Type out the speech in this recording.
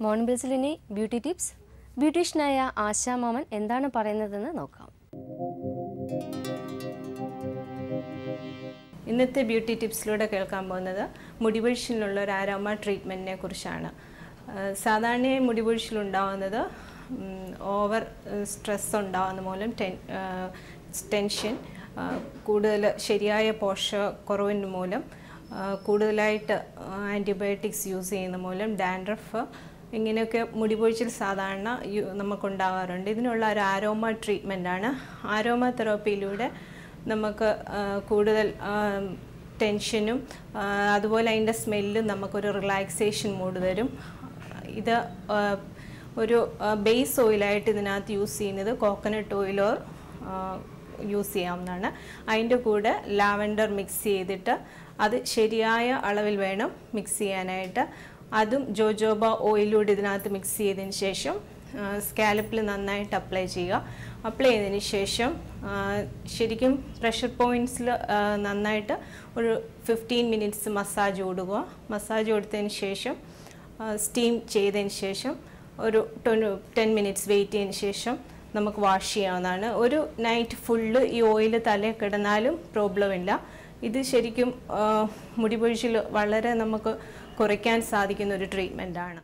Morning ബെൽസിലിനി beauty tips. ബ്യൂട്ടീഷ്യനായ ആശാ മാമൻ എന്താണ് പറയുന്നതെന്ന് നോക്കാം. ഇന്നത്തെ ബ്യൂട്ടി ടിപ്സിലൂടെ കേൾക്കാൻ പോകുന്നത് മുടിപൊഴിച്ചിലുള്ള ഒരു ആരോമ ട്രീറ്റ്മെൻറ്റിനെ കുറിച്ചാണ്. സാധാരണ മുടിപൊഴിച്ചിലുണ്ടാകുന്നത് ഓവർ സ്ട്രെസ് ഉണ്ടാകുന്ന മൂലം ടെൻഷൻ, കൂടുതൽ ശരിയായ പോഷകക്കുറവിന് മൂലം, കൂടുതലായിട്ട് ആൻറ്റിബയോട്ടിക്സ് യൂസ് ചെയ്യുന്ന മൂലം, ഡാൻഡ്രഫ്, ഇങ്ങനെയൊക്കെ മുടിപൊഴിച്ചിൽ സാധാരണ നമുക്കുണ്ടാകാറുണ്ട്. ഇതിനുള്ള ഒരു ആരോമ ട്രീറ്റ്മെൻറ്റാണ്. ആരോമ തെറാപ്പിയിലൂടെ നമുക്ക് കൂടുതൽ ടെൻഷനും അതുപോലെ അതിൻ്റെ സ്മെല്ലും നമുക്കൊരു റിലാക്സേഷൻ മൂഡ് തരും. ഇത് ഒരു ബേസ് ഓയിലായിട്ട് ഇതിനകത്ത് യൂസ് ചെയ്യുന്നത് കോക്കനട്ട് ഓയിലോ യൂസ് ചെയ്യാവുന്നതാണ്. അതിൻ്റെ കൂടെ ലാവൻഡർ മിക്സ് ചെയ്തിട്ട് അത് ശരിയായ അളവിൽ വേണം മിക്സ് ചെയ്യാനായിട്ട്. അതും ജോജോബ ഓയിലൂടെ ഇതിനകത്ത് മിക്സ് ചെയ്തതിന് ശേഷം സ്കാലപ്പിൽ നന്നായിട്ട് അപ്ലൈ ചെയ്യുക. അപ്ലൈ ചെയ്തതിന് ശേഷം ശരിക്കും പ്രഷർ പോയിൻറ്റ്സിൽ നന്നായിട്ട് ഒരു 15 മിനിറ്റ്സ് മസാജ് കൊടുക്കുക. മസാജ് കൊടുത്തതിന് ശേഷം സ്റ്റീം ചെയ്തതിന് ശേഷം ഒരു 10 മിനിറ്റ്സ് വെയിറ്റ് ചെയ്തതിന് ശേഷം നമുക്ക് വാഷ് ചെയ്യാവുന്നതാണ്. ഒരു നൈറ്റ് ഫുള്ള് ഈ ഓയിൽ തലയിൽ കിടന്നാലും പ്രോബ്ലം ഇല്ല. ഇത് ശരിക്കും മുടിപൊഴിച്ചിൽ വളരെ നമുക്ക് കുറയ്ക്കാൻ സാധിക്കുന്ന ഒരു ട്രീറ്റ്മെൻറ്റാണ്.